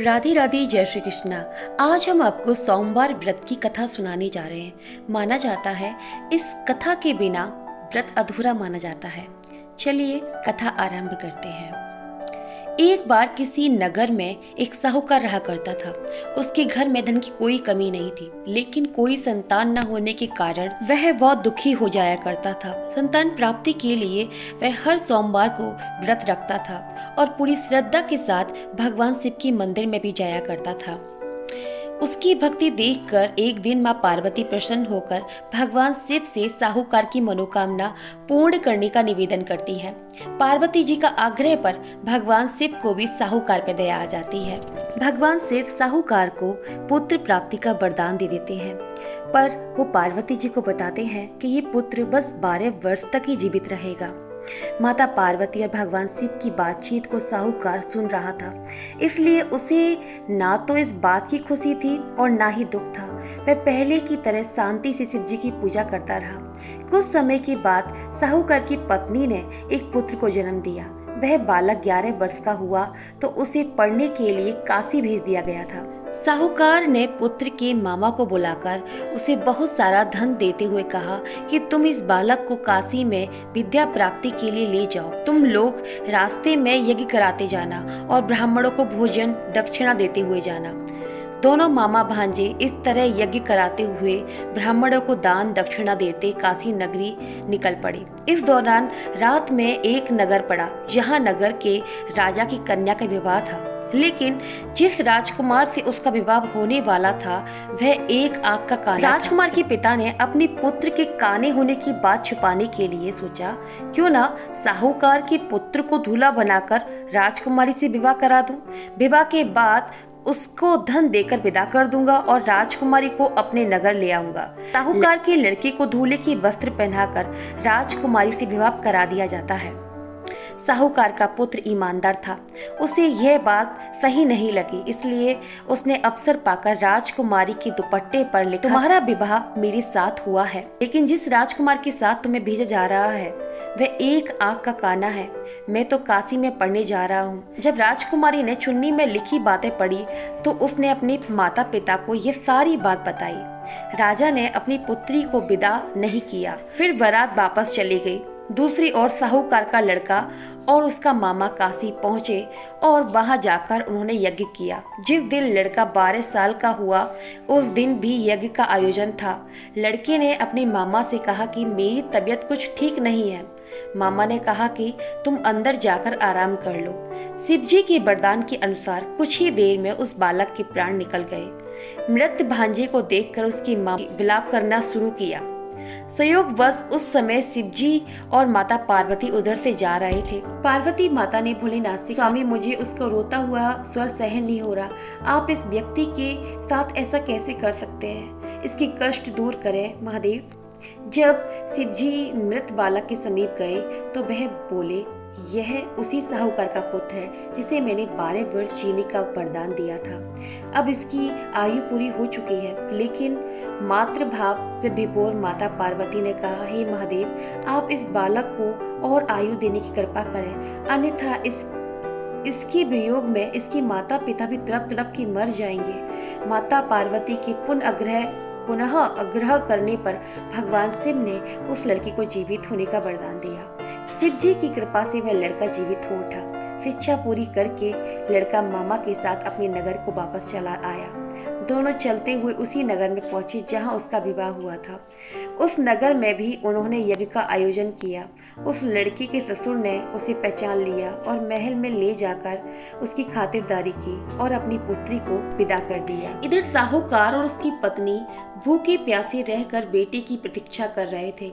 राधे राधे, जय श्री कृष्णा। आज हम आपको सोमवार व्रत की कथा सुनाने जा रहे हैं। माना जाता है इस कथा के बिना व्रत अधूरा माना जाता है। चलिए कथा आरंभ करते हैं। एक बार किसी नगर में एक साहूकार रहा करता था। उसके घर में धन की कोई कमी नहीं थी, लेकिन कोई संतान न होने के कारण वह बहुत दुखी हो जाया करता था। संतान प्राप्ति के लिए वह हर सोमवार को व्रत रखता था और पूरी श्रद्धा के साथ भगवान शिव के मंदिर में भी जाया करता था। उसकी भक्ति देखकर एक दिन माँ पार्वती प्रसन्न होकर भगवान शिव से साहूकार की मनोकामना पूर्ण करने का निवेदन करती है। पार्वती जी का आग्रह पर भगवान शिव को भी साहूकार पर दया आ जाती है। भगवान शिव साहूकार को पुत्र प्राप्ति का वरदान दे देते हैं, पर वो पार्वती जी को बताते हैं कि ये पुत्र बस 12 वर्ष तक ही जीवित रहेगा। माता पार्वती और भगवान शिव की बातचीत को साहूकार सुन रहा था, इसलिए उसे ना तो इस बात की खुशी थी और ना ही दुख था। वह पहले की तरह शांति से शिव जी की पूजा करता रहा। कुछ समय के बाद साहूकार की पत्नी ने एक पुत्र को जन्म दिया। वह बालक 11 वर्ष का हुआ तो उसे पढ़ने के लिए काशी भेज दिया गया था। साहूकार ने पुत्र के मामा को बुलाकर उसे बहुत सारा धन देते हुए कहा कि तुम इस बालक को काशी में विद्या प्राप्ति के लिए ले जाओ। तुम लोग रास्ते में यज्ञ कराते जाना और ब्राह्मणों को भोजन दक्षिणा देते हुए जाना। दोनों मामा भांजे इस तरह यज्ञ कराते हुए ब्राह्मणों को दान दक्षिणा देते काशी नगरी निकल पड़े। इस दौरान रात में एक नगर पड़ा, जहाँ नगर के राजा की कन्या का विवाह था, लेकिन जिस राजकुमार से उसका विवाह होने वाला था वह एक आंख का काना। राजकुमार के पिता ने अपने पुत्र के काने होने की बात छुपाने के लिए सोचा, क्यों ना साहूकार के पुत्र को दूल्हा बनाकर राजकुमारी से विवाह करा दूं। विवाह के बाद उसको धन देकर विदा कर दूंगा और राजकुमारी को अपने नगर ले आऊंगा। साहूकार के लड़के को दूल्हे के वस्त्र पहनाकर राजकुमारी से विवाह करा दिया जाता है। साहूकार का पुत्र ईमानदार था, उसे यह बात सही नहीं लगी, इसलिए उसने अवसर पाकर राजकुमारी के दुपट्टे पर लिखा, तुम्हारा विवाह मेरे साथ हुआ है, लेकिन जिस राजकुमार के साथ तुम्हें भेजा जा रहा है वह एक आंख का काना है। मैं तो काशी में पढ़ने जा रहा हूँ। जब राजकुमारी ने चुन्नी में लिखी बातें पढ़ी तो उसने अपने माता पिता को ये सारी बात बताई। राजा ने अपनी पुत्री को विदा नहीं किया। फिर बारात वापस चली गई। दूसरी ओर साहूकार का लड़का और उसका मामा काशी पहुंचे और वहां जाकर उन्होंने यज्ञ किया। जिस दिन लड़का 12 साल का हुआ उस दिन भी यज्ञ का आयोजन था। लड़के ने अपने मामा से कहा कि मेरी तबीयत कुछ ठीक नहीं है। मामा ने कहा कि तुम अंदर जाकर आराम कर लो। शिव जी के वरदान के अनुसार कुछ ही देर में उस बालक के प्राण निकल गए। मृत भांजे को देखकर उसकी मां विलाप करना शुरू किया। संयोगवश उस समय शिव जी और माता पार्वती उधर से जा रहे थे। पार्वती माता ने भोलेनाथ से, स्वामी मुझे उसको रोता हुआ स्वर सहन नहीं हो रहा। आप इस व्यक्ति के साथ ऐसा कैसे कर सकते हैं? इसकी कष्ट दूर करें महादेव। जब शिव जी मृत बालक के समीप गए तो वह बोले, यह उसी साहूकार का पुत्र है जिसे मैंने 12 वर्ष जीने का वरदान दिया था। अब इसकी आयु पूरी हो चुकी है। लेकिन मातृभाव से विभोर माता पार्वती ने कहा, हे महादेव, आप इस बालक को और आयु देने की कृपा करें, अन्यथा इसके वियोग में इसके माता पिता भी तड़प तड़प के मर जाएंगे। माता पार्वती के पुनः आग्रह करने पर भगवान शिव ने उस लड़की को जीवित होने का वरदान दिया। शिव जी की कृपा से वह लड़का जीवित हो उठा। शिक्षा पूरी करके लड़का मामा के साथ अपने नगर को वापस चला आया। दोनों चलते हुए उसी नगर में पहुंचे जहां उसका विवाह हुआ था। उस नगर में भी उन्होंने यज्ञ का आयोजन किया। उस लड़की के ससुर ने उसे पहचान लिया और महल में ले जाकर उसकी खातिरदारी की और अपनी पुत्री को विदा कर दिया। इधर साहूकार और उसकी पत्नी भूखे प्यासे रहकर बेटे की प्रतीक्षा कर रहे थे।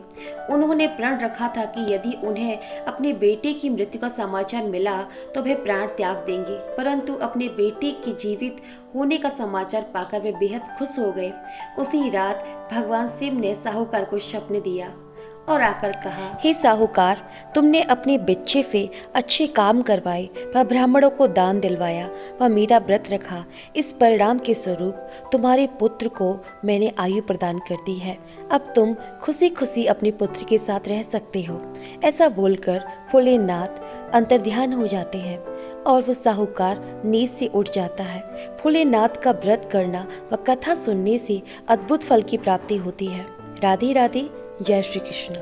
उन्होंने प्रण रखा था कि यदि उन्हें अपने बेटे की मृत्यु का समाचार मिला तो वे प्राण त्याग देंगे, परंतु अपने बेटे के जीवित होने का समाचार पाकर वे बेहद खुश हो गए। उसी रात भगवान शिव ने साहूकार को स्वप्न दिया और आकर कहा, हे साहूकार, तुमने अपने बच्चे से अच्छे काम करवाए व ब्राह्मणों को दान दिलवाया व मेरा व्रत रखा। इस परिणाम के स्वरूप तुम्हारे पुत्र को मैंने आयु प्रदान कर दी है। अब तुम खुशी खुशी अपने पुत्र के साथ रह सकते हो। ऐसा बोलकर भोलेनाथ अंतर्ध्यान हो जाते हैं और वो साहूकार नींद से उठ जाता है। भोलेनाथ का व्रत करना व कथा सुनने से अद्भुत फल की प्राप्ति होती है। राधे राधे। जय श्री कृष्ण।